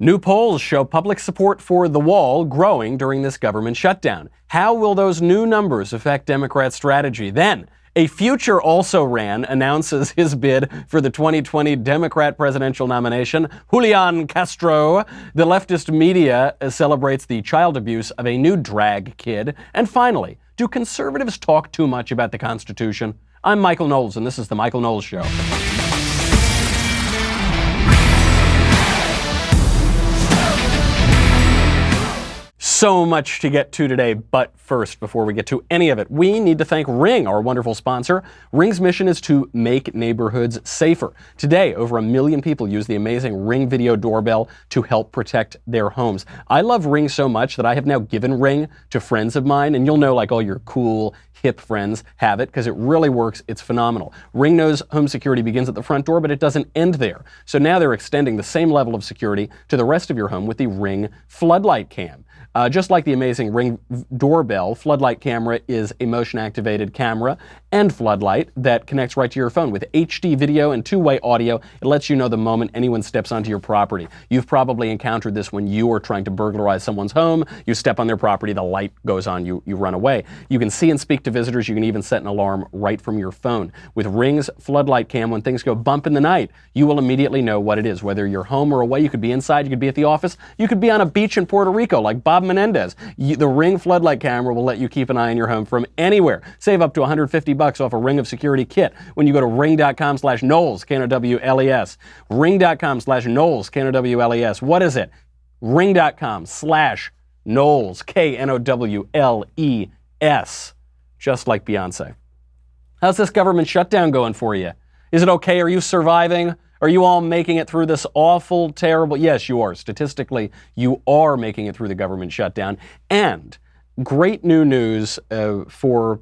New polls show public support for the wall growing during this government shutdown. How will those new numbers affect Democrat strategy? Then, a future also-ran announces his bid for the 2020 Democrat presidential nomination. Julian Castro. The leftist media celebrates the child abuse of a new drag kid. And finally, do conservatives talk too much about the Constitution? I'm Michael Knowles, and this is The Michael Knowles Show. So much to get to today, but first, before we get to any of it, we need to thank Ring, our wonderful sponsor. Ring's mission is to make neighborhoods safer. Today, over 1 million people use the amazing Ring video doorbell to help protect their homes. I love Ring so much that I have now given Ring to friends of mine, and you'll know like all your cool, hip friends have it because it really works. It's phenomenal. Ring knows home security begins at the front door, but it doesn't end there. So now they're extending the same level of security to the rest of your home with the Ring Floodlight Cam. Just like the amazing Ring doorbell, Floodlight camera is a motion-activated camera and floodlight that connects right to your phone with HD video and two-way audio. It lets you know the moment anyone steps onto your property. You've probably encountered this when you are trying to burglarize someone's home. You step on their property, the light goes on, you run away. You can see and speak to visitors. You can even set an alarm right from your phone. With Ring's Floodlight Cam, when things go bump in the night, you will immediately know what it is. Whether you're home or away, you could be inside, you could be at the office, you could be on a beach in Puerto Rico like Bob Menendez. The Ring Floodlight camera will let you keep an eye on your home from anywhere. Save up to $150 off a Ring of Security kit when you go to ring.com/Knowles, K-N-O-W-L-E-S. Ring.com/Knowles, K-N-O-W-L-E-S. What is it? Ring.com/Knowles, K-N-O-W-L-E-S. Just like Beyonce. How's this government shutdown going for you? Is it okay? Are you surviving? Are you all making it through this awful, terrible... Yes, you are. Statistically, you are making it through the government shutdown. And great new news for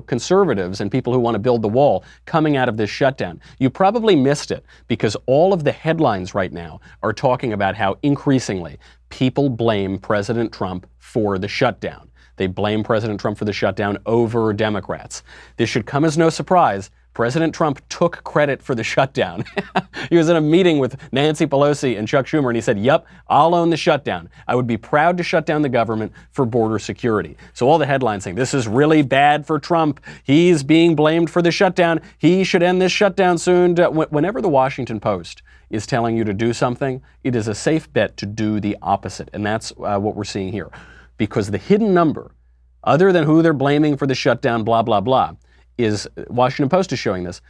conservatives and people who want to build the wall coming out of this shutdown. You probably missed it because all of the headlines right now are talking about how increasingly people blame President Trump for the shutdown. They blame President Trump for the shutdown over Democrats. This should come as no surprise. President Trump took credit for the shutdown. He was in a meeting with Nancy Pelosi and Chuck Schumer, and he said, yep, I'll own the shutdown. I would be proud to shut down the government for border security. So all the headlines saying, this is really bad for Trump. He's being blamed for the shutdown. He should end this shutdown soon. Whenever the Washington Post is telling you to do something, it is a safe bet to do the opposite. And that's what we're seeing here. Because the hidden number, other than who they're blaming for the shutdown, blah, blah, blah, is Washington Post is showing this.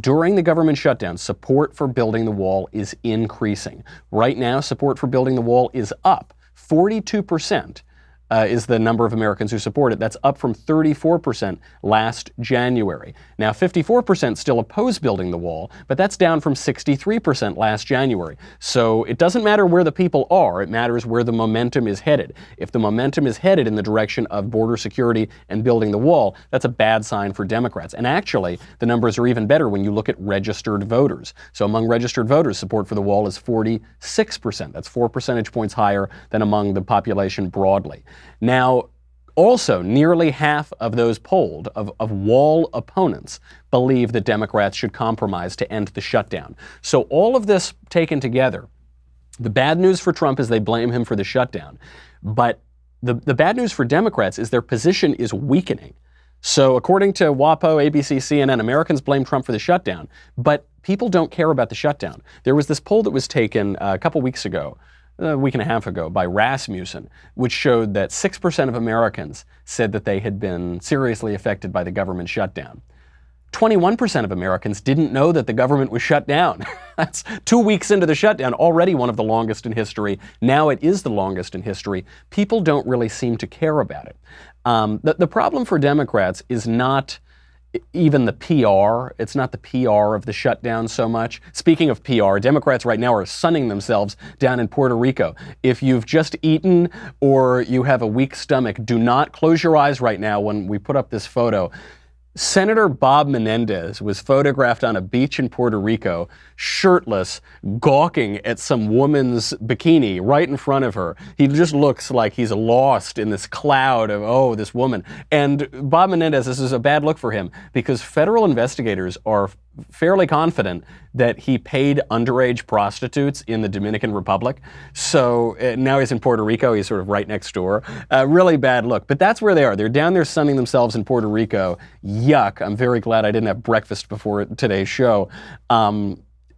During the government shutdown, support for building the wall is increasing. Right now, support for building the wall is up. 42% is the number of Americans who support it. That's up from 34% last January. Now, 54% still oppose building the wall, but that's down from 63% last January. So it doesn't matter where the people are, it matters where the momentum is headed. If the momentum is headed in the direction of border security and building the wall, that's a bad sign for Democrats. And actually, the numbers are even better when you look at registered voters. So among registered voters, support for the wall is 46%. That's 4 percentage points higher than among the population broadly. Now, also, nearly half of those polled, of wall opponents, believe that Democrats should compromise to end the shutdown. So all of this taken together, the bad news for Trump is they blame him for the shutdown. But the bad news for Democrats is their position is weakening. So according to WAPO, ABC, CNN, Americans blame Trump for the shutdown, but people don't care about the shutdown. There was this poll that was taken a couple weeks ago, a week and a half ago, by Rasmussen, which showed that 6% of Americans said that they had been seriously affected by the government shutdown. 21% of Americans didn't know that the government was shut down. That's 2 weeks into the shutdown, already one of the longest in history. Now it is the longest in history. People don't really seem to care about it. The problem for Democrats is not even the PR. It's not the PR of the shutdown so much. Speaking of PR, Democrats right now are sunning themselves down in Puerto Rico. If you've just eaten or you have a weak stomach, do not close your eyes right now when we put up this photo. Senator Bob Menendez was photographed on a beach in Puerto Rico, shirtless, gawking at some woman's bikini right in front of her. He just looks like he's lost in this cloud of, oh, this woman. And Bob Menendez, this is a bad look for him because federal investigators are fairly confident that he paid underage prostitutes in the Dominican Republic. So now he's in Puerto Rico. He's sort of right next door. Really bad look. But that's where they are. They're down there sunning themselves in Puerto Rico. Yuck. I'm very glad I didn't have breakfast before today's show.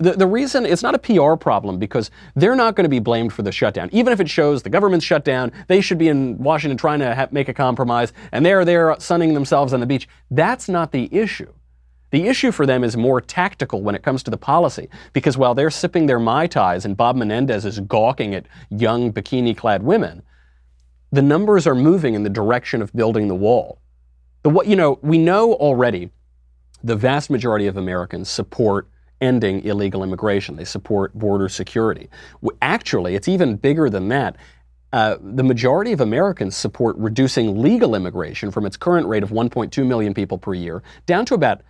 The reason, it's not a PR problem because they're not going to be blamed for the shutdown. Even if it shows the government's shut down, they should be in Washington trying to make a compromise, and they're there sunning themselves on the beach. That's not the issue. The issue for them is more tactical when it comes to the policy, because while they're sipping their Mai Tais and Bob Menendez is gawking at young bikini-clad women, the numbers are moving in the direction of building the wall. We know already the vast majority of Americans support ending illegal immigration. They support border security. Actually, it's even bigger than that. The majority of Americans support reducing legal immigration from its current rate of 1.2 million people per year down to about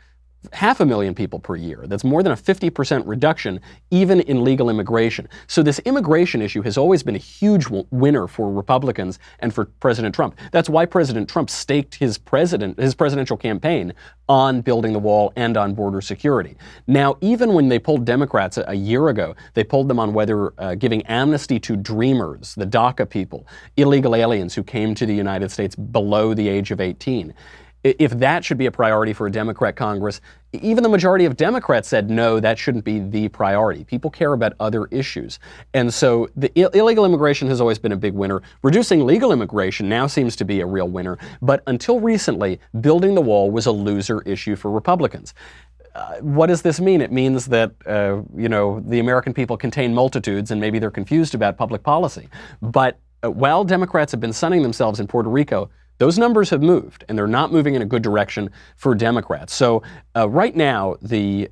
500,000 people per year. That's more than a 50% reduction even in legal immigration. So this immigration issue has always been a huge winner for Republicans and for President Trump. That's why President Trump staked his presidential campaign on building the wall and on border security. Now, even when they pulled Democrats a year ago, they pulled them on whether giving amnesty to dreamers, the DACA people, illegal aliens who came to the United States below the age of 18. If that should be a priority for a Democrat Congress, even the majority of Democrats said, no, that shouldn't be the priority. People care about other issues. And so the illegal immigration has always been a big winner. Reducing legal immigration now seems to be a real winner. But until recently, building the wall was a loser issue for Republicans. What does this mean? It means that, the American people contain multitudes and maybe they're confused about public policy. But while Democrats have been sunning themselves in Puerto Rico, those numbers have moved, and they're not moving in a good direction for Democrats. So right now, the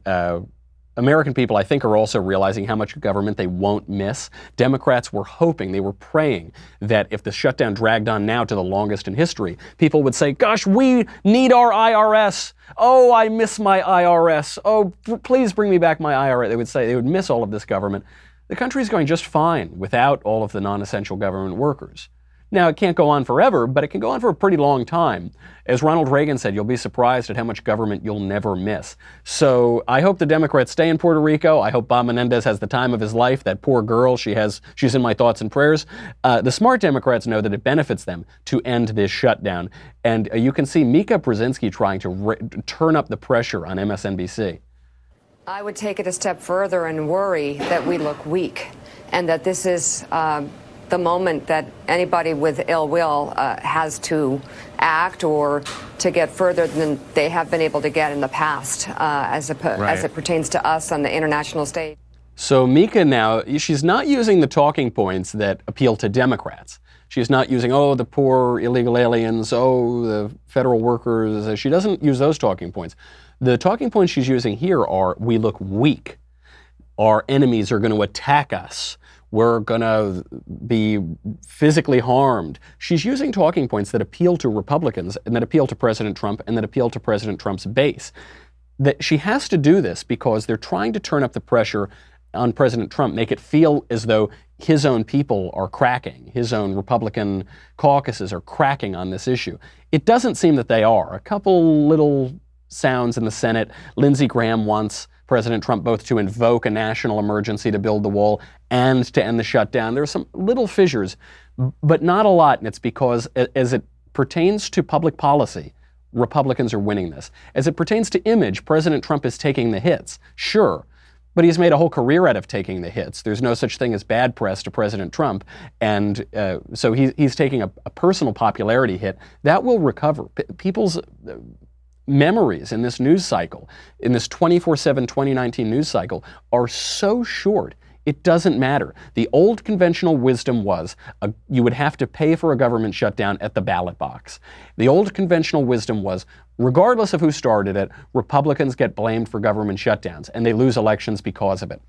American people, I think, are also realizing how much government they won't miss. Democrats were hoping, they were praying that if the shutdown dragged on now to the longest in history, people would say, gosh, we need our IRS. Oh, I miss my IRS. Oh, please bring me back my IRS. They would miss all of this government. The country's going just fine without all of the non-essential government workers. Now, it can't go on forever, but it can go on for a pretty long time. As Ronald Reagan said, you'll be surprised at how much government you'll never miss. So I hope the Democrats stay in Puerto Rico. I hope Bob Menendez has the time of his life. That poor girl, she's in my thoughts and prayers. The smart Democrats know that it benefits them to end this shutdown. And you can see Mika Brzezinski trying to turn up the pressure on MSNBC. I would take it a step further and worry that we look weak and that this is the moment that anybody with ill will has to act or to get further than they have been able to get in the past as it pertains to us on the international stage. So Mika now, she's not using the talking points that appeal to Democrats. She's not using, the poor illegal aliens, the federal workers. She doesn't use those talking points. The talking points she's using here are, we look weak. Our enemies are going to attack us. We're going to be physically harmed. She's using talking points that appeal to Republicans and that appeal to President Trump and that appeal to President Trump's base. That she has to do this because they're trying to turn up the pressure on President Trump, make it feel as though his own people are cracking, his own Republican caucuses are cracking on this issue. It doesn't seem that they are. A couple little sounds in the Senate. Lindsey Graham wants President Trump both to invoke a national emergency to build the wall and to end the shutdown. There are some little fissures, but not a lot, and it's because as it pertains to public policy, Republicans are winning this. As it pertains to image, President Trump is taking the hits, sure, but he's made a whole career out of taking the hits. There's no such thing as bad press to President Trump, and so he's taking a personal popularity hit. That will recover. People's memories in this news cycle, in this 24/7 2019 news cycle, are so short, it doesn't matter. The old conventional wisdom was you would have to pay for a government shutdown at the ballot box. The old conventional wisdom was, regardless of who started it, Republicans get blamed for government shutdowns, and they lose elections because of it.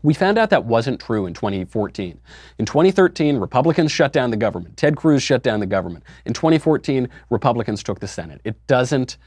We found out that wasn't true in 2014. In 2013, Republicans shut down the government. Ted Cruz shut down the government. In 2014, Republicans took the Senate. It doesn't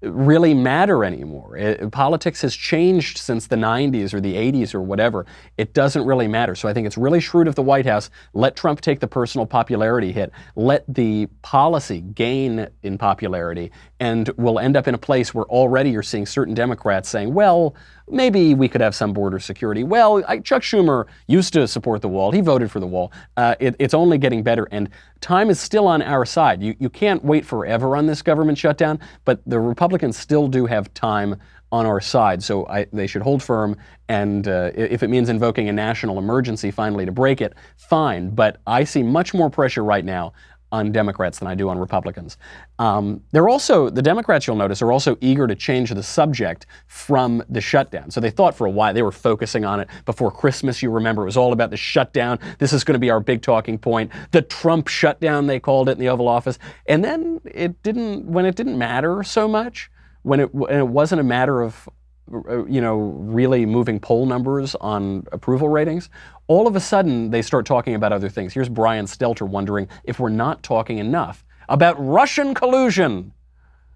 really matter anymore. Politics has changed since the 90s or the 80s or whatever. It doesn't really matter. So I think it's really shrewd of the White House. Let Trump take the personal popularity hit. Let the policy gain in popularity, and we'll end up in a place where already you're seeing certain Democrats saying, well, maybe we could have some border security. Well, Chuck Schumer used to support the wall. He voted for the wall. It's only getting better, and time is still on our side. You can't wait forever on this government shutdown, but the Republicans still do have time on our side, so they should hold firm, and if it means invoking a national emergency finally to break it, fine. But I see much more pressure right now on Democrats than I do on Republicans. The Democrats, you'll notice, are also eager to change the subject from the shutdown. So they thought for a while they were focusing on it before Christmas. You remember, it was all about the shutdown. This is going to be our big talking point. The Trump shutdown, they called it in the Oval Office. And then when it didn't matter so much, when it wasn't a matter of really moving poll numbers on approval ratings, all of a sudden they start talking about other things. Here's Brian Stelter wondering if we're not talking enough about Russian collusion.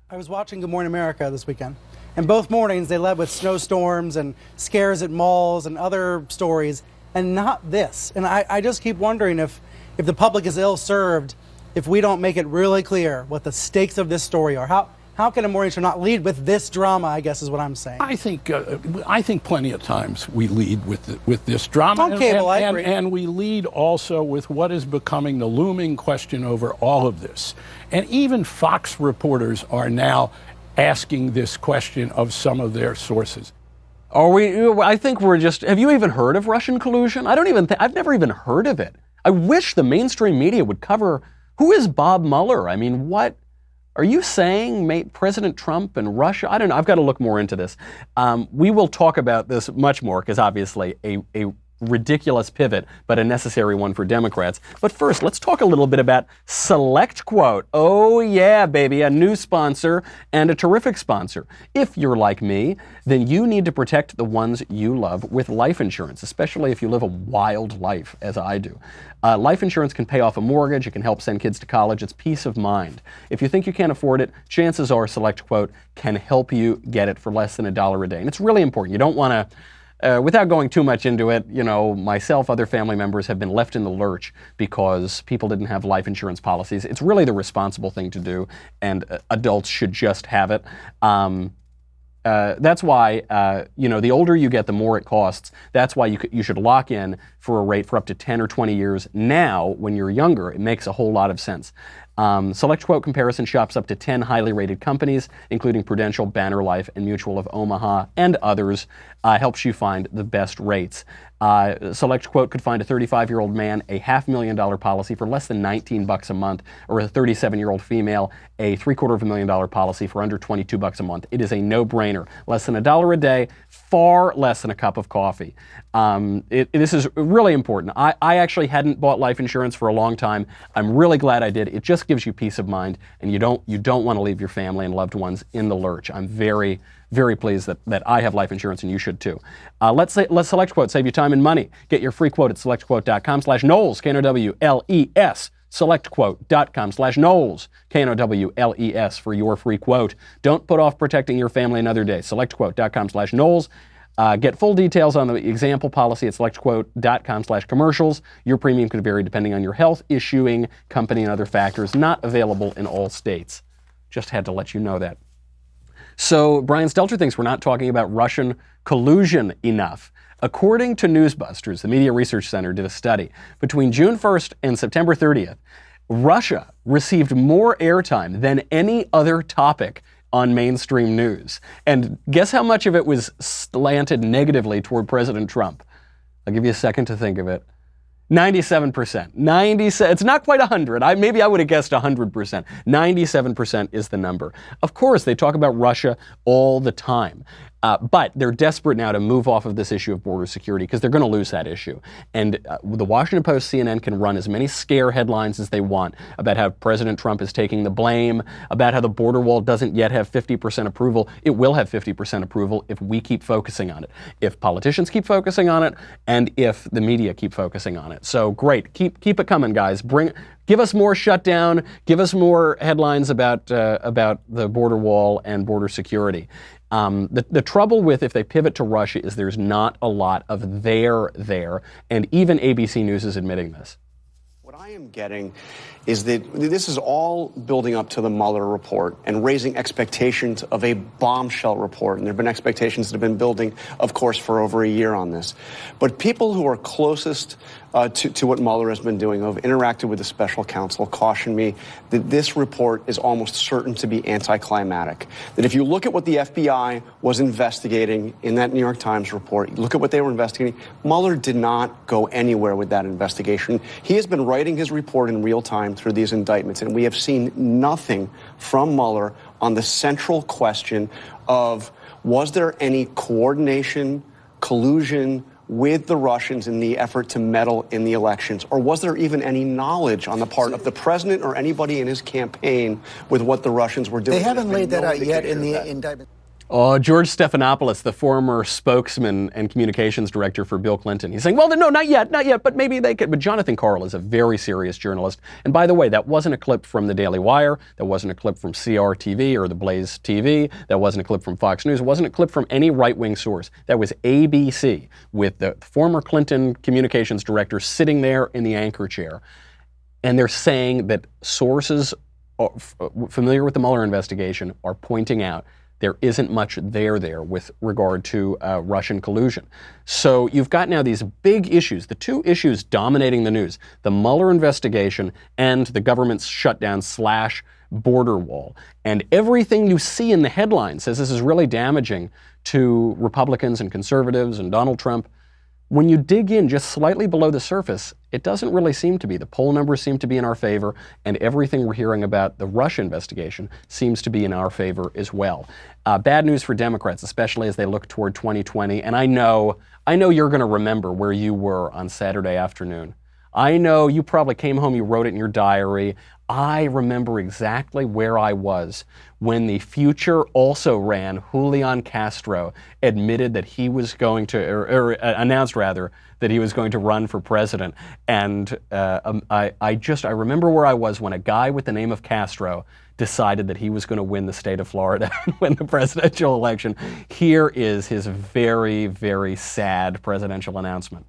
I was watching Good Morning America this weekend, and both mornings they led with snowstorms and scares at malls and other stories, and not this. And I just keep wondering if the public is ill-served if we don't make it really clear what the stakes of this story are. How can a morning show not lead with this drama, I guess is what I'm saying. I think plenty of times we lead with this drama. On cable, I agree. And we lead also with what is becoming the looming question over all of this. And even Fox reporters are now asking this question of some of their sources. I think we're just, have you even heard of Russian collusion? I've never even heard of it. I wish the mainstream media would cover, who is Bob Mueller? I mean, what? Are you saying President Trump and Russia? I don't know. I've got to look more into this. We will talk about this much more because obviously a ridiculous pivot, but a necessary one for Democrats. But first, let's talk a little bit about SelectQuote. Oh yeah, baby, a new sponsor and a terrific sponsor. If you're like me, then you need to protect the ones you love with life insurance, especially if you live a wild life, as I do. Life insurance can pay off a mortgage. It can help send kids to college. It's peace of mind. If you think you can't afford it, chances are SelectQuote can help you get it for less than $1 a day. And it's really important. You don't want to, without going too much into it, myself, other family members have been left in the lurch because people didn't have life insurance policies. It's really the responsible thing to do, and adults should just have it. That's why, the older you get, the more it costs. That's why you should lock in for a rate for up to 10 or 20 years. Now, when you're younger, it makes a whole lot of sense. SelectQuote Comparison shops up to 10 highly rated companies, including Prudential, Banner Life, and Mutual of Omaha, and others, helps you find the best rates. SelectQuote could find a 35-year-old man a $500,000 policy for less than $19 a month, or a 37-year-old female a $750,000 policy for under $22 a month. It is a no-brainer. Less than $1 a day, far less than a cup of coffee. This is really important. I actually hadn't bought life insurance for a long time. I'm really glad I did. It just gives you peace of mind, and you don't want to leave your family and loved ones in the lurch. I'm very, very pleased that I have life insurance, and you should too. Let's SelectQuote save you time and money. Get your free quote at selectquote.com/Knowles, Knowles. SelectQuote.com/Knowles, Knowles, for your free quote. Don't put off protecting your family another day. SelectQuote.com/Knowles. Get full details on the example policy at selectquote.com/commercials. Your premium could vary depending on your health, issuing, company, and other factors. Not available in all states. Just had to let you know that. So Brian Stelter thinks we're not talking about Russian collusion enough. According to Newsbusters, the Media Research Center did a study. Between June 1st and September 30th, Russia received more airtime than any other topic on mainstream news. And guess how much of it was slanted negatively toward President Trump? I'll give you a second to think of it. 97%. It's not quite 100. Maybe I would have guessed 100%. 97% is the number. Of course, they talk about Russia all the time. But they're desperate now to move off of this issue of border security because they're going to lose that issue. And the Washington Post, CNN can run as many scare headlines as they want about how President Trump is taking the blame, about how the border wall doesn't yet have 50% approval. It will have 50% approval if we keep focusing on it, if politicians keep focusing on it, and if the media keep focusing on it. So great, keep it coming, guys. Give us more shutdown. Give us more headlines about the border wall and border security. The trouble with if they pivot to Russia is there's not a lot of there, and even ABC News is admitting this. What I am getting is that this is all building up to the Mueller report and raising expectations of a bombshell report. And there have been expectations that have been building, of course, for over a year on this. But people who are closest to what Mueller has been doing, who have interacted with the special counsel, caution me that this report is almost certain to be anticlimactic. That if you look at what the FBI was investigating in that New York Times report, you look at what they were investigating, Mueller did not go anywhere with that investigation. He has been writing his report in real time through these indictments, and we have seen nothing from Mueller on the central question of was there any coordination, collusion with the Russians in the effort to meddle in the elections? Or was there even any knowledge on the part of the president or anybody in his campaign with what the Russians were doing? They haven't laid that out yet in the indictment. Oh, George Stephanopoulos, the former spokesman and communications director for Bill Clinton. He's saying, well, no, not yet, but maybe they could. But Jonathan Karl is a very serious journalist. And by the way, that wasn't a clip from the Daily Wire. That wasn't a clip from CRTV or the Blaze TV. That wasn't a clip from Fox News. It wasn't a clip from any right-wing source. That was ABC with the former Clinton communications director sitting there in the anchor chair. And they're saying that sources familiar with the Mueller investigation are pointing out there isn't much there with regard to Russian collusion. So you've got now these big issues, the two issues dominating the news, the Mueller investigation and the government's shutdown / border wall. And everything you see in the headlines says this is really damaging to Republicans and conservatives and Donald Trump. When you dig in just slightly below the surface, it doesn't really seem to be. The poll numbers seem to be in our favor, and everything we're hearing about the Russia investigation seems to be in our favor as well. Bad news for Democrats, especially as they look toward 2020. And I know you're going to remember where you were on Saturday afternoon. I know you probably came home, you wrote it in your diary. I remember exactly where I was when the future also ran Julian Castro admitted that he was going to, or announced rather, that he was going to run for president. And I remember where I was when a guy with the name of Castro decided that he was going to win the state of Florida and win the presidential election. Here is his very, very sad presidential announcement.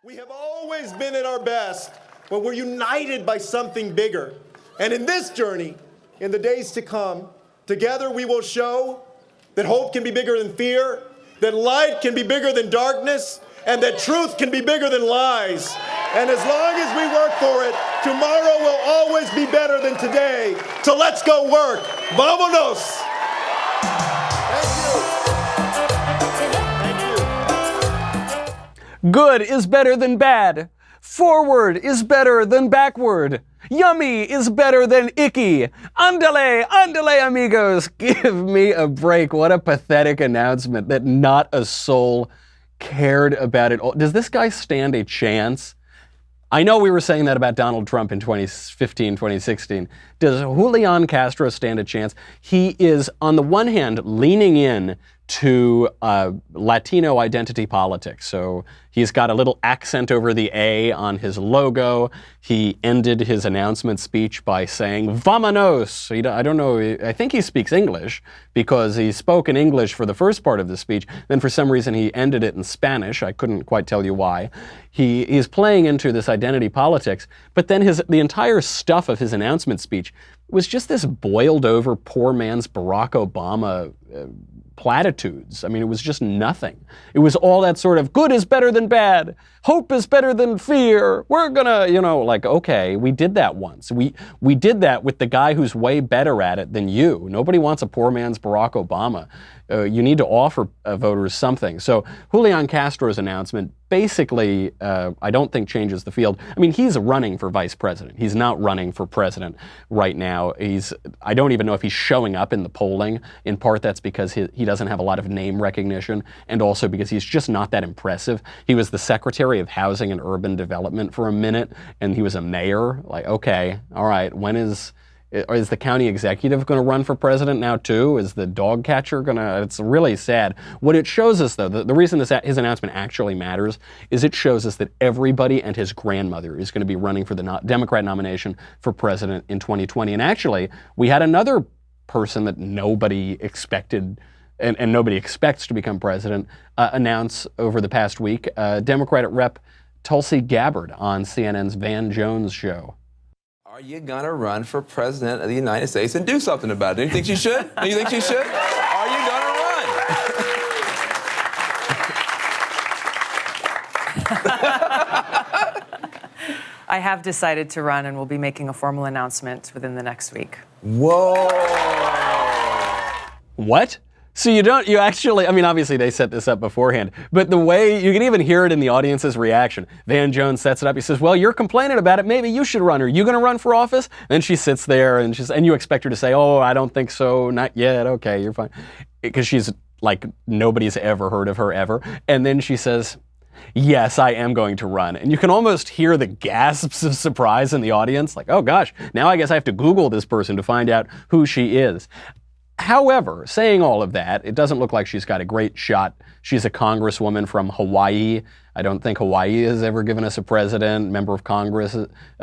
We have always been at our best when we're united by something bigger. And in this journey, in the days to come, together we will show that hope can be bigger than fear, that light can be bigger than darkness, and that truth can be bigger than lies. And as long as we work for it, tomorrow will always be better than today. So let's go work. Vámonos! Good is better than bad. Forward is better than backward. Yummy is better than icky. Andale, andale, amigos. Give me a break. What a pathetic announcement that not a soul cared about it all. Does this guy stand a chance? I know we were saying that about Donald Trump in 2015, 2016. Does Julian Castro stand a chance? He is, on the one hand, leaning in to Latino identity politics. So he's got a little accent over the A on his logo. He ended his announcement speech by saying, "Vámonos." I don't know, I think he speaks English because he spoke in English for the first part of the speech. Then for some reason he ended it in Spanish. I couldn't quite tell you why. He's playing into this identity politics, but then the entire stuff of his announcement speech was just this boiled over poor man's Barack Obama platitudes. I mean, it was just nothing. It was all that sort of good is better than bad. Hope is better than fear. We're gonna, okay, we did that once. We did that with the guy who's way better at it than you. Nobody wants a poor man's Barack Obama. You need to offer voters something. So Julian Castro's announcement basically, I don't think changes the field. I mean, he's running for vice president. He's not running for president right now. I don't even know if he's showing up in the polling. In part, that's because he doesn't have a lot of name recognition, and also because he's just not that impressive. He was the Secretary of Housing and Urban Development for a minute, and he was a mayor. Like, okay, all right, is the county executive going to run for president now too? Is the dog catcher going to? It's really sad. What it shows us, though, the reason his announcement actually matters is it shows us that everybody and his grandmother is going to be running for the Democrat nomination for president in 2020. And actually, we had another person that nobody expected and nobody expects to become president announce over the past week, Democratic Rep. Tulsi Gabbard on CNN's Van Jones show. Are you gonna run for president of the United States and do something about it? Do you think she should? Do you think she should? Are you gonna run? I have decided to run and will be making a formal announcement within the next week. Whoa. What? So you actually, I mean, obviously they set this up beforehand, but the way, you can even hear it in the audience's reaction. Van Jones sets it up, he says, well, you're complaining about it, maybe you should run. Are you gonna run for office? Then she sits there and you expect her to say, oh, I don't think so, not yet, okay, you're fine. Because she's like, nobody's ever heard of her ever. And then she says, yes, I am going to run. And you can almost hear the gasps of surprise in the audience, like, oh gosh, now I guess I have to Google this person to find out who she is. However, saying all of that, it doesn't look like she's got a great shot. She's a congresswoman from Hawaii. I don't think Hawaii has ever given us a president. Member of Congress,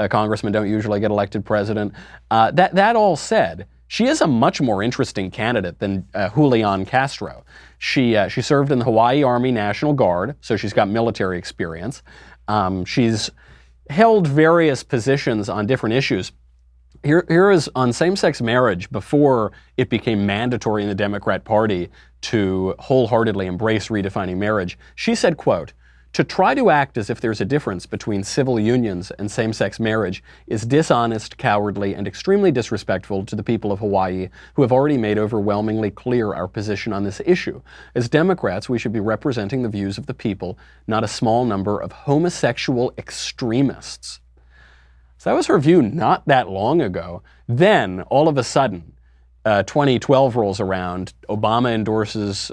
congressmen don't usually get elected president. That all said, she is a much more interesting candidate than Julian Castro. She served in the Hawaii Army National Guard, so she's got military experience. She's held various positions on different issues. Here is on same-sex marriage before it became mandatory in the Democrat Party to wholeheartedly embrace redefining marriage. She said, quote, to try to act as if there's a difference between civil unions and same-sex marriage is dishonest, cowardly, and extremely disrespectful to the people of Hawaii who have already made overwhelmingly clear our position on this issue. As Democrats, we should be representing the views of the people, not a small number of homosexual extremists. So that was her view not that long ago. Then, all of a sudden, 2012 rolls around, Obama endorses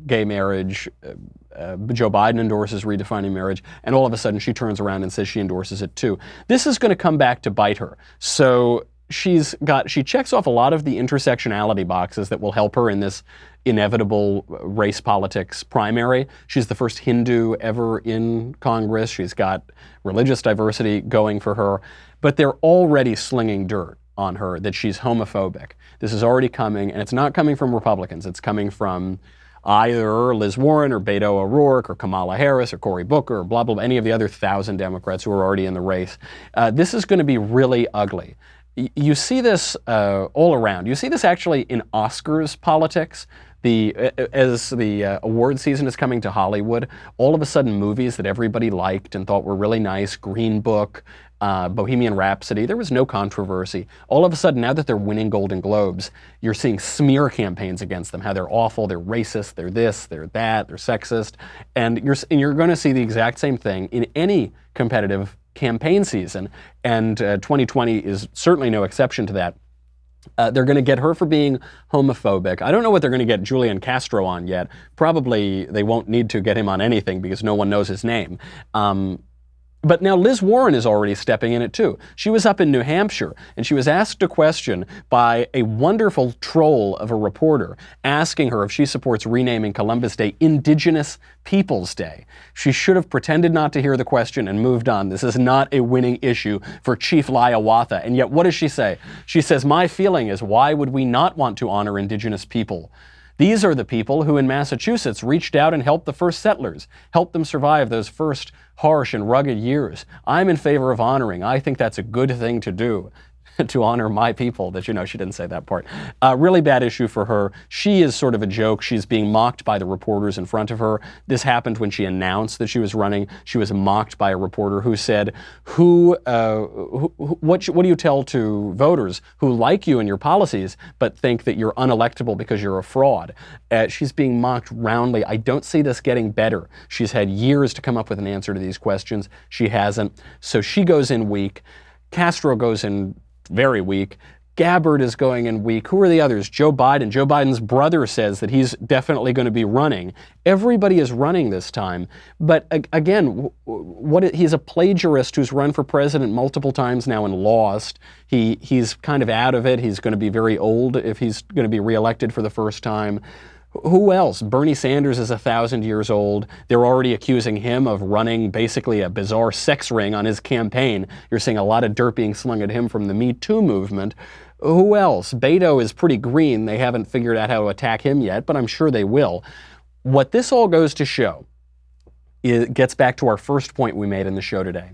gay marriage, Joe Biden endorses redefining marriage, and all of a sudden she turns around and says she endorses it too. This is going to come back to bite her. So she checks off a lot of the intersectionality boxes that will help her in this inevitable race politics primary. She's the first Hindu ever in Congress. She's got religious diversity going for her, but they're already slinging dirt on her that she's homophobic. This is already coming, and it's not coming from Republicans. It's coming from either Liz Warren or Beto O'Rourke or Kamala Harris or Cory Booker or blah, blah, blah, any of the other 1,000 Democrats who are already in the race. This is going to be really ugly. You see this all around. You see this actually in Oscars politics. As the award season is coming to Hollywood, all of a sudden movies that everybody liked and thought were really nice, Green Book, Bohemian Rhapsody, there was no controversy. All of a sudden, now that they're winning Golden Globes, you're seeing smear campaigns against them, how they're awful, they're racist, they're this, they're that, they're sexist. And you're going to see the exact same thing in any competitive campaign season. And 2020 is certainly no exception to that. They're going to get her for being homophobic. I don't know what they're going to get Julian Castro on yet. Probably they won't need to get him on anything because no one knows his name. But now Liz Warren is already stepping in it too. She was up in New Hampshire and she was asked a question by a wonderful troll of a reporter asking her if she supports renaming Columbus Day Indigenous Peoples Day. She should have pretended not to hear the question and moved on. This is not a winning issue for Chief Hiawatha. And yet what does she say? She says, my feeling is, why would we not want to honor Indigenous people? These are the people who in Massachusetts reached out and helped the first settlers, helped them survive those first harsh and rugged years. I'm in favor of honoring. I think that's a good thing to do. to honor my people, that, she didn't say that part. Really bad issue for her. She is sort of a joke. She's being mocked by the reporters in front of her. This happened when she announced that she was running. She was mocked by a reporter who said, what do you tell to voters who like you and your policies but think that you're unelectable because you're a fraud? She's being mocked roundly. I don't see this getting better. She's had years to come up with an answer to these questions. She hasn't. So she goes in weak. Castro goes in very weak. Gabbard is going in weak. Who are the others? Joe Biden. Joe Biden's brother says that he's definitely going to be running. Everybody is running this time. But again, he's a plagiarist who's run for president multiple times now and lost. He's kind of out of it. He's going to be very old if he's going to be reelected for the first time. Who else? Bernie Sanders is 1,000 years old. They're already accusing him of running basically a bizarre sex ring on his campaign. You're seeing a lot of dirt being slung at him from the Me Too movement. Who else? Beto is pretty green. They haven't figured out how to attack him yet, but I'm sure they will. What this all goes to show, it gets back to our first point we made in the show today.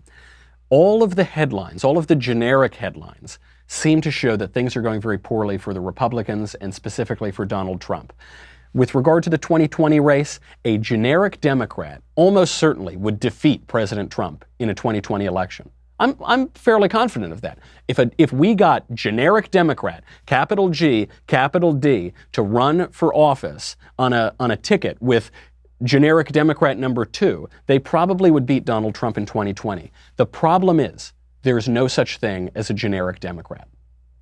All of the headlines, all of the generic headlines, seem to show that things are going very poorly for the Republicans and specifically for Donald Trump. With regard to the 2020 race, a generic Democrat almost certainly would defeat President Trump in a 2020 election. I'm fairly confident of that. If we got generic Democrat, capital G, capital D, to run for office on a ticket with generic Democrat number 2, they probably would beat Donald Trump in 2020. The problem is there's no such thing as a generic Democrat.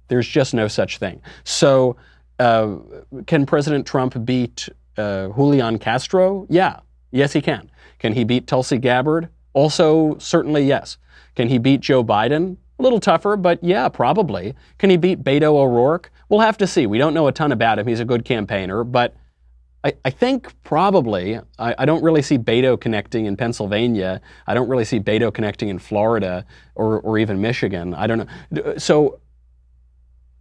There's just no such thing. So can President Trump beat Julian Castro? Yeah. Yes, he can. Can he beat Tulsi Gabbard? Also, certainly yes. Can he beat Joe Biden? A little tougher, but yeah, probably. Can he beat Beto O'Rourke? We'll have to see. We don't know a ton about him. He's a good campaigner, but I think probably. I don't really see Beto connecting in Pennsylvania. I don't really see Beto connecting in Florida or even Michigan. I don't know. So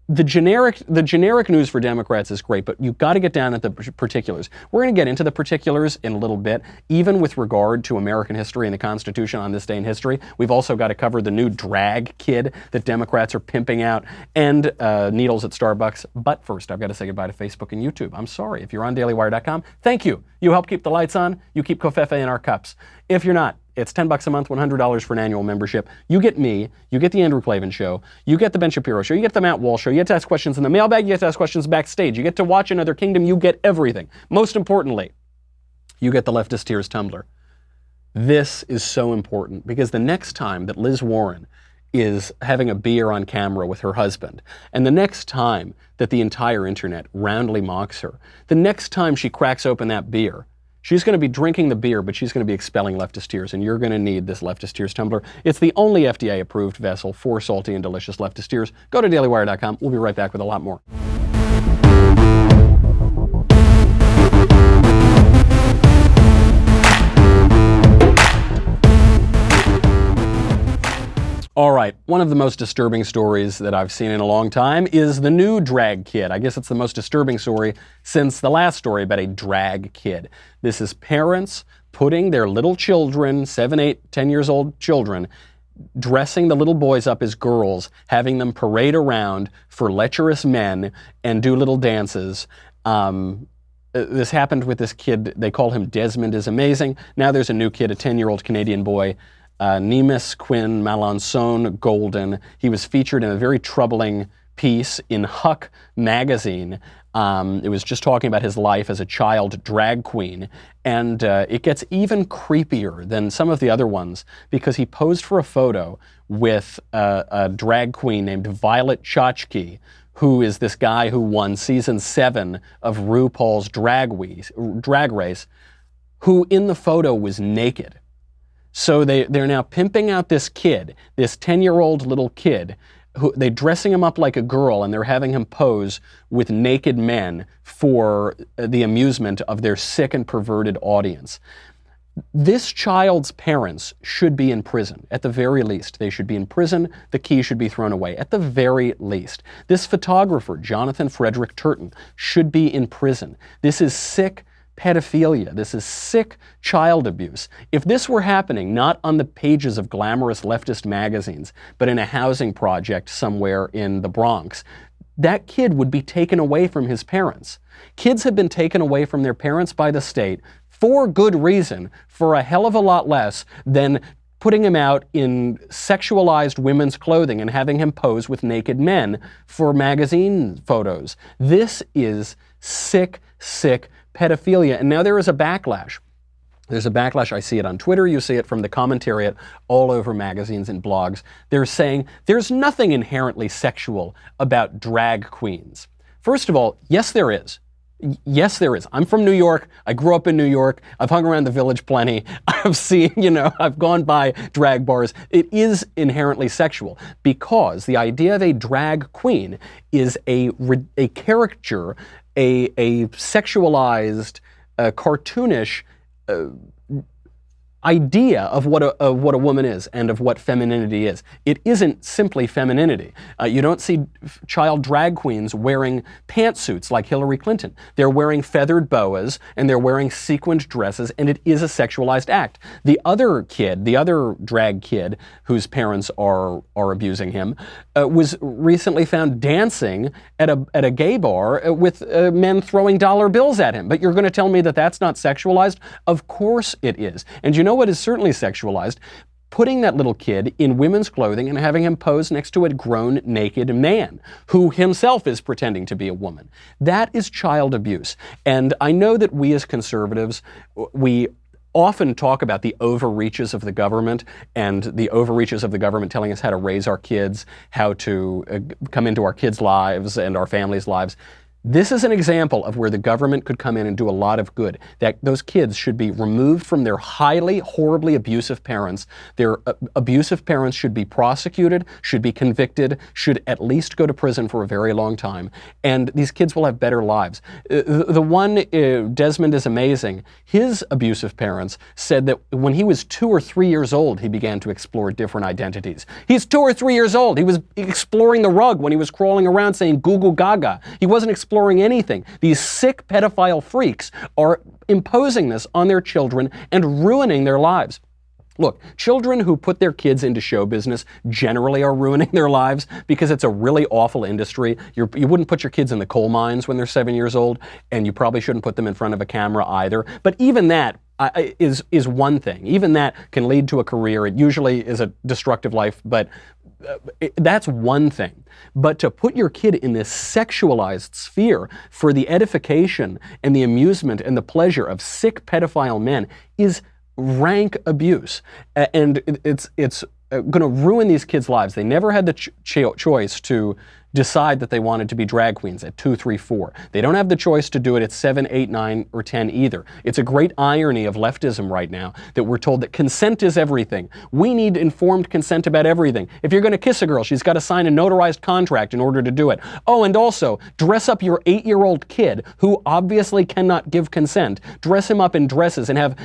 the generic news for Democrats is great, but you've got to get down at the particulars. We're going to get into the particulars in a little bit, even with regard to American history and the Constitution on this day in history. We've also got to cover the new drag kid that Democrats are pimping out and needles at Starbucks. But first, I've got to say goodbye to Facebook and YouTube. I'm sorry. If you're on dailywire.com, thank you. You help keep the lights on. You keep Covfefe in our cups. If you're not, it's $10 a month, $100 for an annual membership. You get me, you get the Andrew Klavan Show, you get the Ben Shapiro Show, you get the Matt Walsh Show, you get to ask questions in the mailbag, you get to ask questions backstage, you get to watch Another Kingdom, you get everything. Most importantly, you get the Leftist Tears Tumbler. This is so important because the next time that Liz Warren is having a beer on camera with her husband, and the next time that the entire internet roundly mocks her, the next time she cracks open that beer, she's going to be drinking the beer, but she's going to be expelling leftist tears, and you're going to need this Leftist Tears Tumbler. It's the only FDA-approved vessel for salty and delicious leftist tears. Go to dailywire.com. We'll be right back with a lot more. All right, one of the most disturbing stories that I've seen in a long time is the new drag kid. I guess it's the most disturbing story since the last story about a drag kid. This is parents putting their little children, 7, 8, 10 years old children, dressing the little boys up as girls, having them parade around for lecherous men and do little dances. This happened with this kid. They call him Desmond is Amazing. Now there's a new kid, a 10-year-old Canadian boy, Nemus Quinn Malanzone Golden. He was featured in a very troubling piece in Huck magazine. It was just talking about his life as a child drag queen. And it gets even creepier than some of the other ones because he posed for a photo with a drag queen named Violet Chachki, who is this guy who won season 7 of RuPaul's Drag Race, who in the photo was naked. So they're now pimping out this kid, this 10-year-old little kid, who they're dressing him up like a girl and they're having him pose with naked men for the amusement of their sick and perverted audience. This child's parents should be in prison, at the very least. They should be in prison. The key should be thrown away, at the very least. This photographer, Jonathan Frederick Turton, should be in prison. This is sick, pedophilia. This is sick child abuse. If this were happening not on the pages of glamorous leftist magazines, but in a housing project somewhere in the Bronx, that kid would be taken away from his parents. Kids have been taken away from their parents by the state for good reason, for a hell of a lot less than putting him out in sexualized women's clothing and having him pose with naked men for magazine photos. This is sick, sick pedophilia. And now there is a backlash. There's a backlash. I see it on Twitter. You see it from the commentariat all over magazines and blogs. They're saying there's nothing inherently sexual about drag queens. First of all, yes, there is. Yes, there is. I'm from New York. I grew up in New York. I've hung around the Village plenty. I've seen, I've gone by drag bars. It is inherently sexual because the idea of a drag queen is a caricature, a sexualized, cartoonish idea of what a woman is and of what femininity is. It isn't simply femininity. You don't see child drag queens wearing pantsuits like Hillary Clinton. They're wearing feathered boas and they're wearing sequined dresses, and it is a sexualized act. The other drag kid whose parents are abusing him, was recently found dancing at a gay bar with men throwing dollar bills at him. But you're going to tell me that that's not sexualized? Of course it is. And you know what is certainly sexualized? Putting that little kid in women's clothing and having him pose next to a grown, naked man who himself is pretending to be a woman. That is child abuse. And I know that we as conservatives, we often talk about the overreaches of the government and the overreaches of the government telling us how to raise our kids, how to come into our kids' lives and our families' lives. This is an example of where the government could come in and do a lot of good. That those kids should be removed from their highly, horribly abusive parents. Their abusive parents should be prosecuted, should be convicted, should at least go to prison for a very long time. And these kids will have better lives. The one, Desmond is amazing. His abusive parents said that when he was 2 or 3 years old, he began to explore different identities. He's 2 or 3 years old. He was exploring the rug when he was crawling around saying goo goo gaga. He wasn't exploring anything. These sick pedophile freaks are imposing this on their children and ruining their lives. Look, children who put their kids into show business generally are ruining their lives because it's a really awful industry. You wouldn't put your kids in the coal mines when they're 7 years old, and you probably shouldn't put them in front of a camera either. But even that is one thing. Even that can lead to a career. It usually is a destructive life, but that's one thing. But to put your kid in this sexualized sphere for the edification and the amusement and the pleasure of sick pedophile men is rank abuse. And it's going to ruin these kids' lives. They never had the choice to decide that they wanted to be drag queens at 2, 3, 4. They don't have the choice to do it at 7, 8, 9, or 10 either. It's a great irony of leftism right now that we're told that consent is everything. We need informed consent about everything. If you're going to kiss a girl, she's got to sign a notarized contract in order to do it. Oh, and also, dress up your 8-year-old kid who obviously cannot give consent. Dress him up in dresses and have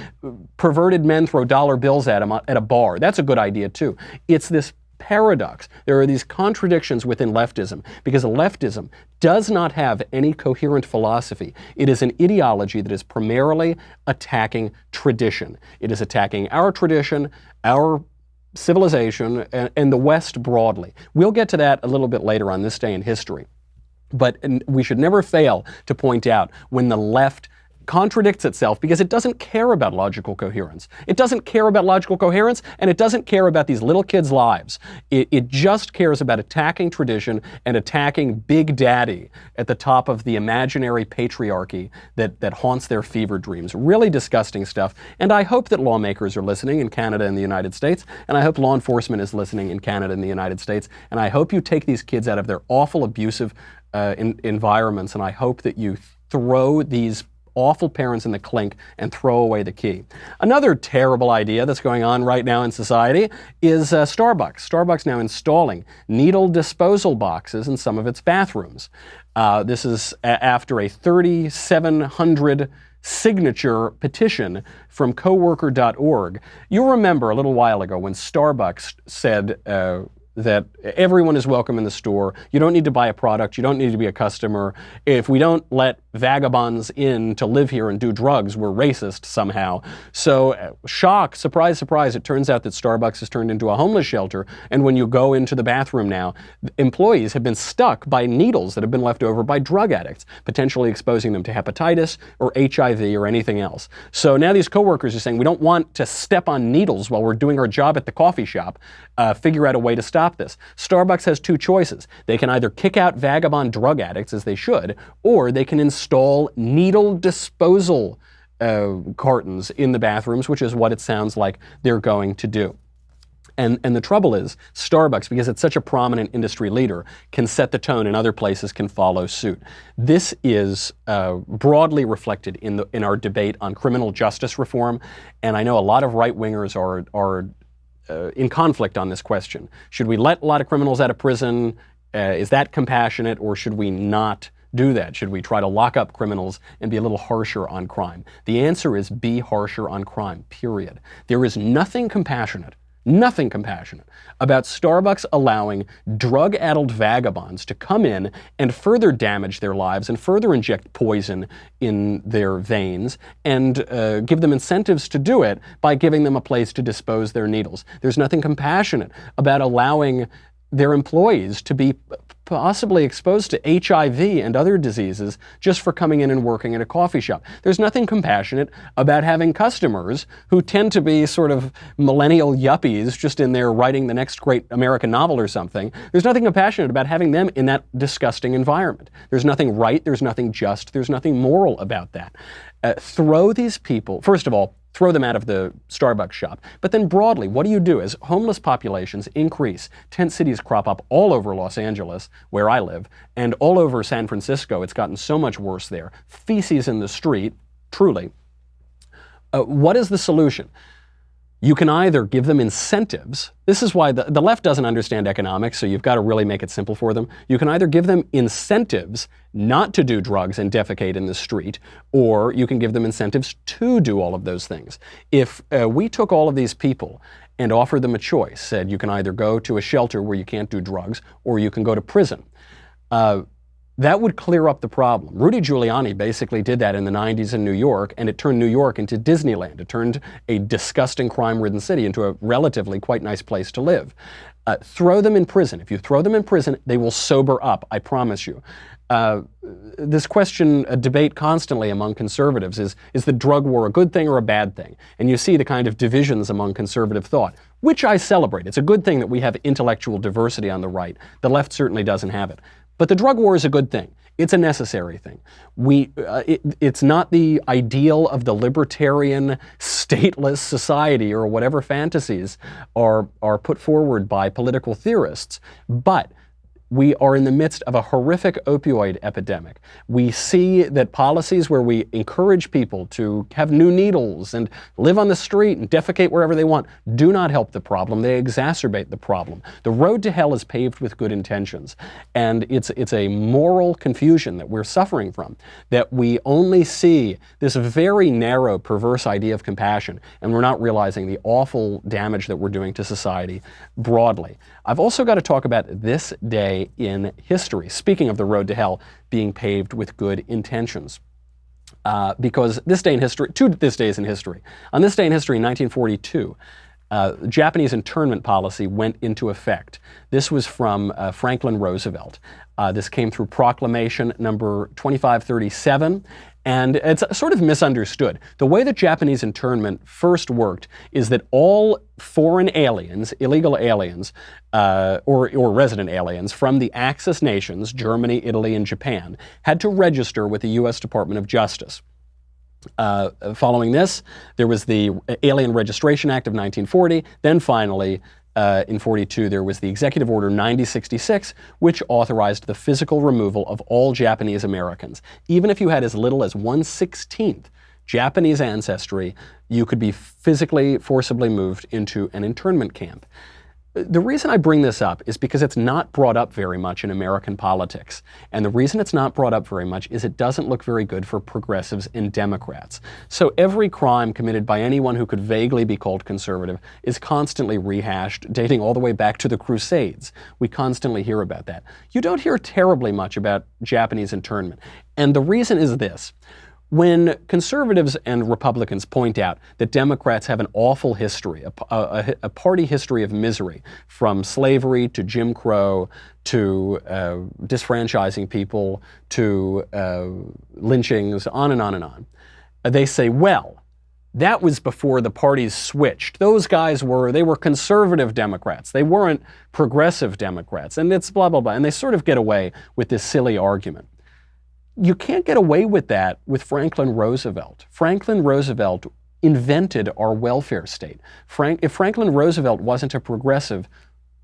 perverted men throw dollar bills at him at a bar. That's a good idea too. It's this paradox. There are these contradictions within leftism because leftism does not have any coherent philosophy. It is an ideology that is primarily attacking tradition. It is attacking our tradition, our civilization, and the West broadly. We'll get to that a little bit later on this day in history. But we should never fail to point out when the left contradicts itself because it doesn't care about logical coherence. It doesn't care about logical coherence, and it doesn't care about these little kids' lives. It just cares about attacking tradition and attacking Big Daddy at the top of the imaginary patriarchy that haunts their fever dreams. Really disgusting stuff. And I hope that lawmakers are listening in Canada and the United States, and I hope law enforcement is listening in Canada and the United States, and I hope you take these kids out of their awful, abusive environments, and I hope that you throw these awful parents in the clink and throw away the key. Another terrible idea that's going on right now in society is Starbucks. Starbucks now installing needle disposal boxes in some of its bathrooms. This is after a 3,700 signature petition from coworker.org. You'll remember a little while ago when Starbucks said that everyone is welcome in the store. You don't need to buy a product. You don't need to be a customer. If we don't let vagabonds in to live here and do drugs, we're racist somehow. So shock, surprise, surprise, it turns out that Starbucks has turned into a homeless shelter. And when you go into the bathroom now, employees have been stuck by needles that have been left over by drug addicts, potentially exposing them to hepatitis or HIV or anything else. So now these coworkers are saying, we don't want to step on needles while we're doing our job at the coffee shop. Figure out a way to stop this. Starbucks has two choices. They can either kick out vagabond drug addicts, as they should, or they can install needle disposal cartons in the bathrooms, which is what it sounds like they're going to do. And the trouble is, Starbucks, because it's such a prominent industry leader, can set the tone and other places can follow suit. This is broadly reflected in our debate on criminal justice reform, and I know a lot of right-wingers are in conflict on this question. Should we let a lot of criminals out of prison? Is that compassionate, or should we not do that? Should we try to lock up criminals and be a little harsher on crime? The answer is be harsher on crime, period. There is nothing compassionate about Starbucks allowing drug-addled vagabonds to come in and further damage their lives and further inject poison in their veins and give them incentives to do it by giving them a place to dispose their needles. There's nothing compassionate about allowing their employees to be possibly exposed to HIV and other diseases just for coming in and working at a coffee shop. There's nothing compassionate about having customers who tend to be sort of millennial yuppies just in there writing the next great American novel or something. There's nothing compassionate about having them in that disgusting environment. There's nothing right, there's nothing just, there's nothing moral about that. Throw these people, first of all, throw them out of the Starbucks shop. But then broadly, what do you do as homeless populations increase? Tent cities crop up all over Los Angeles, where I live, and all over San Francisco. It's gotten so much worse there. Feces in the street, truly. What is the solution? You can either give them incentives. This is why the left doesn't understand economics, so you've got to really make it simple for them. You can either give them incentives not to do drugs and defecate in the street, or you can give them incentives to do all of those things. If we took all of these people and offered them a choice, said you can either go to a shelter where you can't do drugs, or you can go to prison, that would clear up the problem. Rudy Giuliani basically did that in the 90s in New York, and it turned New York into Disneyland. It turned a disgusting crime-ridden city into a relatively quite nice place to live. Throw them in prison. If you throw them in prison, they will sober up, I promise you. This question, a debate constantly among conservatives is the drug war a good thing or a bad thing? And you see the kind of divisions among conservative thought, which I celebrate. It's a good thing that we have intellectual diversity on the right. The left certainly doesn't have it. But the drug war is a good thing. It's a necessary thing. It's not the ideal of the libertarian, stateless society or whatever fantasies are put forward by political theorists, but we are in the midst of a horrific opioid epidemic. We see that policies where we encourage people to have new needles and live on the street and defecate wherever they want do not help the problem. They exacerbate the problem. The road to hell is paved with good intentions. And it's a moral confusion that we're suffering from, that we only see this very narrow, perverse idea of compassion, and we're not realizing the awful damage that we're doing to society broadly. I've also got to talk about this day in history, speaking of the road to hell being paved with good intentions. Because this day in history, two this days in history. On this day in history, in 1942, Japanese internment policy went into effect. This was from Franklin Roosevelt. This came through Proclamation number 2537. And it's sort of misunderstood. The way that Japanese internment first worked is that all foreign aliens, illegal aliens, or resident aliens from the Axis nations, Germany, Italy, and Japan, had to register with the U.S. Department of Justice. Following this, there was the Alien Registration Act of 1940. Then finally, in 42, there was the Executive Order 9066, which authorized the physical removal of all Japanese Americans. Even if you had as little as 1/16 Japanese ancestry, you could be physically, forcibly moved into an internment camp. The reason I bring this up is because it's not brought up very much in American politics. And the reason it's not brought up very much is it doesn't look very good for progressives and Democrats. So every crime committed by anyone who could vaguely be called conservative is constantly rehashed, dating all the way back to the Crusades. We constantly hear about that. You don't hear terribly much about Japanese internment. And the reason is this. When conservatives and Republicans point out that Democrats have an awful history, a party history of misery, from slavery to Jim Crow to disfranchising people to lynchings, on and on and on, they say, well, that was before the parties switched. Those guys they were conservative Democrats. They weren't progressive Democrats. And it's blah, blah, blah. And they sort of get away with this silly argument. You can't get away with that with Franklin Roosevelt. Franklin Roosevelt invented our welfare state. If Franklin Roosevelt wasn't a progressive,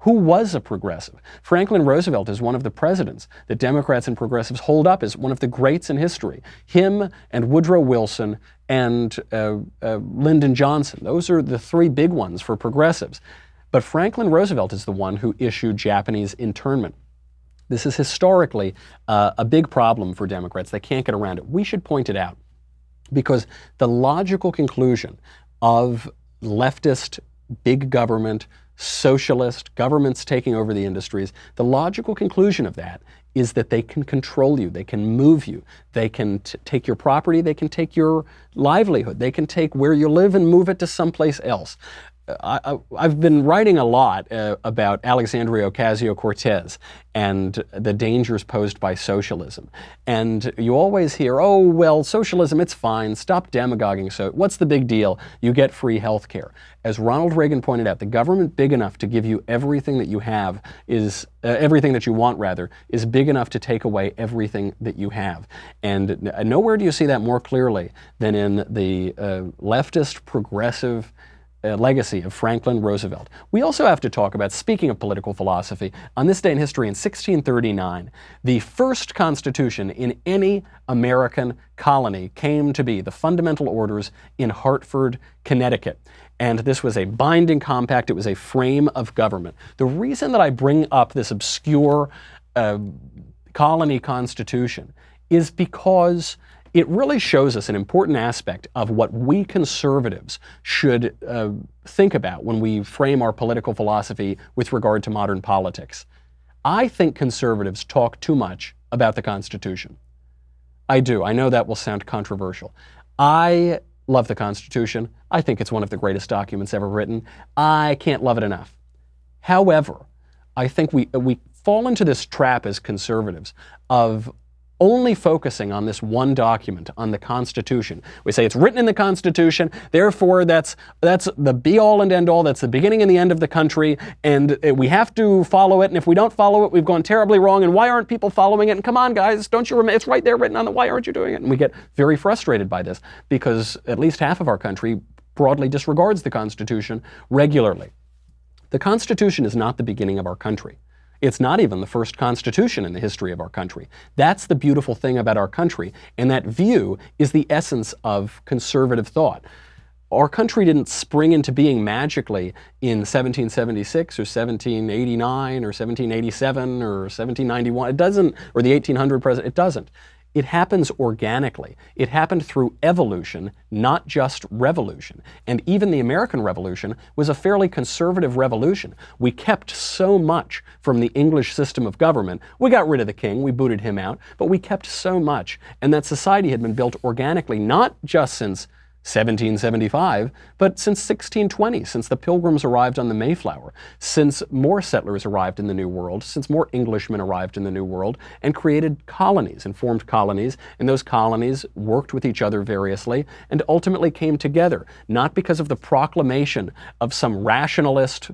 who was a progressive? Franklin Roosevelt is one of the presidents that Democrats and progressives hold up as one of the greats in history. Him and Woodrow Wilson and Lyndon Johnson. Those are the three big ones for progressives. But Franklin Roosevelt is the one who issued Japanese internment. This is historically a big problem for Democrats. They can't get around it. We should point it out because the logical conclusion of leftist, big government, socialist governments taking over the industries, the logical conclusion of that is that they can control you, they can move you, they can take your property, they can take your livelihood, they can take where you live and move it to someplace else. I've been writing a lot about Alexandria Ocasio-Cortez and the dangers posed by socialism. And you always hear, oh, well, socialism, it's fine. Stop demagoguing. So what's the big deal? You get free health care. As Ronald Reagan pointed out, the government big enough to give you everything that you have is, everything that you want, rather, is big enough to take away everything that you have. And nowhere do you see that more clearly than in the leftist, progressive legacy of Franklin Roosevelt. We also have to talk about, speaking of political philosophy, on this day in history in 1639, the first constitution in any American colony came to be, the Fundamental Orders in Hartford, Connecticut. And this was a binding compact. It was a frame of government. The reason that I bring up this obscure colony constitution is because it really shows us an important aspect of what we conservatives should think about when we frame our political philosophy with regard to modern politics. I think conservatives talk too much about the Constitution. I do. I know that will sound controversial. I love the Constitution. I think it's one of the greatest documents ever written. I can't love it enough. However, I think we fall into this trap as conservatives of only focusing on this one document, on the Constitution. We say it's written in the Constitution, therefore that's the be-all and end-all, that's the beginning and the end of the country, and we have to follow it, and if we don't follow it, we've gone terribly wrong, and why aren't people following it? And come on, guys, don't you remember? It's right there written on why aren't you doing it? And we get very frustrated by this, because at least half of our country broadly disregards the Constitution regularly. The Constitution is not the beginning of our country. It's not even the first constitution in the history of our country. That's the beautiful thing about our country, and that view is the essence of conservative thought. Our country didn't spring into being magically in 1776 or 1789 or 1787 or 1791. It doesn't, or the 1800 president, it doesn't. It happens organically. It happened through evolution, not just revolution. And even the American Revolution was a fairly conservative revolution. We kept so much from the English system of government. We got rid of the king, we booted him out, but we kept so much. And that society had been built organically, not just since 1775, but since 1620, since the Pilgrims arrived on the Mayflower, since more settlers arrived in the New World, since more Englishmen arrived in the New World and created colonies and formed colonies, and those colonies worked with each other variously and ultimately came together, not because of the proclamation of some rationalist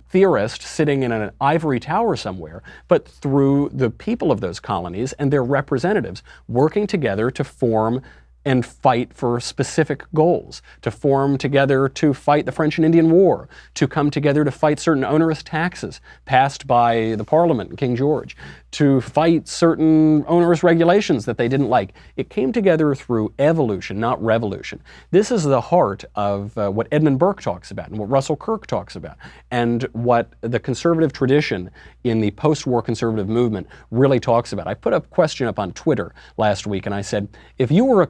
theorist sitting in an ivory tower somewhere, but through the people of those colonies and their representatives working together to form and fight for specific goals, to form together to fight the French and Indian War, to come together to fight certain onerous taxes passed by the Parliament and King George, to fight certain onerous regulations that they didn't like. It came together through evolution, not revolution. This is the heart of what Edmund Burke talks about and what Russell Kirk talks about, and what the conservative tradition in the post-war conservative movement really talks about. I put a question up on Twitter last week, and I said, if you were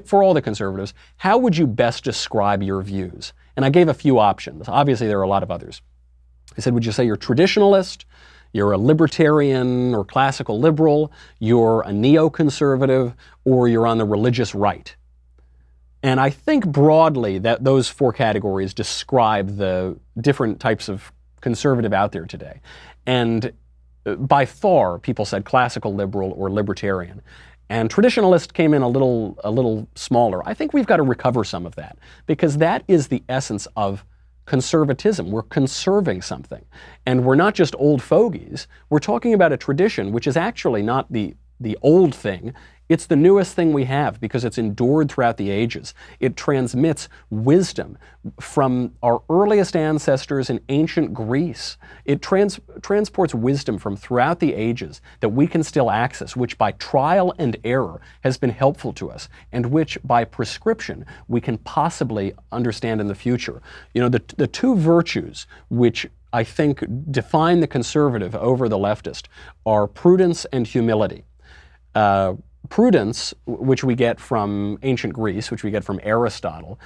for all the conservatives, how would you best describe your views? And I gave a few options. Obviously, there are a lot of others. I said, would you say you're traditionalist, you're a libertarian or classical liberal, you're a neoconservative, or you're on the religious right? And I think broadly that those four categories describe the different types of conservative out there today. And by far, people said classical liberal or libertarian. And traditionalist came in a little smaller. I think we've got to recover some of that, because that is the essence of conservatism. We're conserving something. And we're not just old fogies. We're talking about a tradition which is actually not the old thing. It's the newest thing we have because it's endured throughout the ages. It transmits wisdom from our earliest ancestors in ancient Greece. It transports wisdom from throughout the ages that we can still access, which by trial and error has been helpful to us, and which by prescription we can possibly understand in the future. You know, the two virtues which I think define the conservative over the leftist are prudence and humility. Prudence, which we get from ancient Greece, which we get from Aristotle,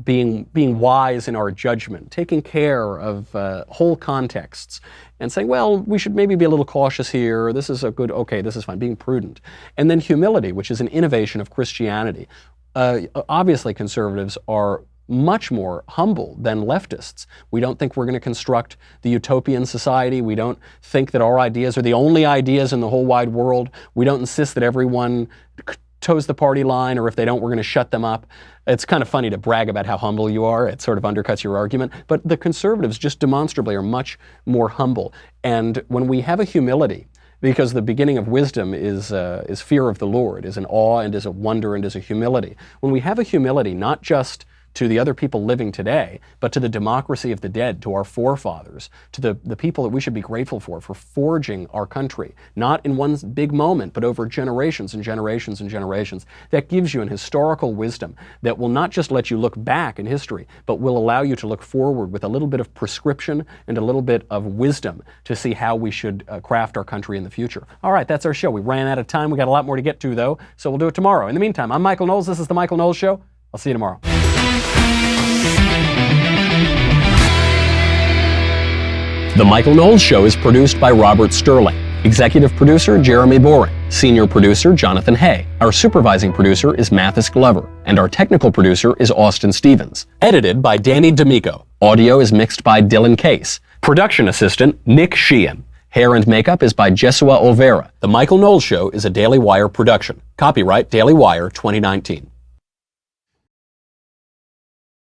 being wise in our judgment, taking care of whole contexts, and saying, well, we should maybe be a little cautious here, this is a good, okay, this is fine, being prudent. And then humility, which is an innovation of Christianity. Obviously, conservatives are much more humble than leftists. We don't think we're going to construct the utopian society. We don't think that our ideas are the only ideas in the whole wide world. We don't insist that everyone toes the party line, or if they don't, we're going to shut them up. It's kind of funny to brag about how humble you are. It sort of undercuts your argument. But the conservatives just demonstrably are much more humble. And when we have a humility, because the beginning of wisdom is fear of the Lord, is an awe and is a wonder and is a humility. When we have a humility, not just to the other people living today, but to the democracy of the dead, to our forefathers, to the people that we should be grateful for forging our country, not in one big moment, but over generations and generations and generations. That gives you an historical wisdom that will not just let you look back in history, but will allow you to look forward with a little bit of prescription and a little bit of wisdom to see how we should craft our country in the future. All right, that's our show. We ran out of time. We got a lot more to get to, though, so we'll do it tomorrow. In the meantime, I'm Michael Knowles. This is The Michael Knowles Show. I'll see you tomorrow. The Michael Knowles Show is produced by Robert Sterling. Executive producer, Jeremy Boring. Senior producer, Jonathan Hay. Our supervising producer is Mathis Glover. And our technical producer is Austin Stevens. Edited by Danny D'Amico. Audio is mixed by Dylan Case. Production assistant, Nick Sheehan. Hair and makeup is by Jesua Olvera. The Michael Knowles Show is a Daily Wire production. Copyright Daily Wire 2019.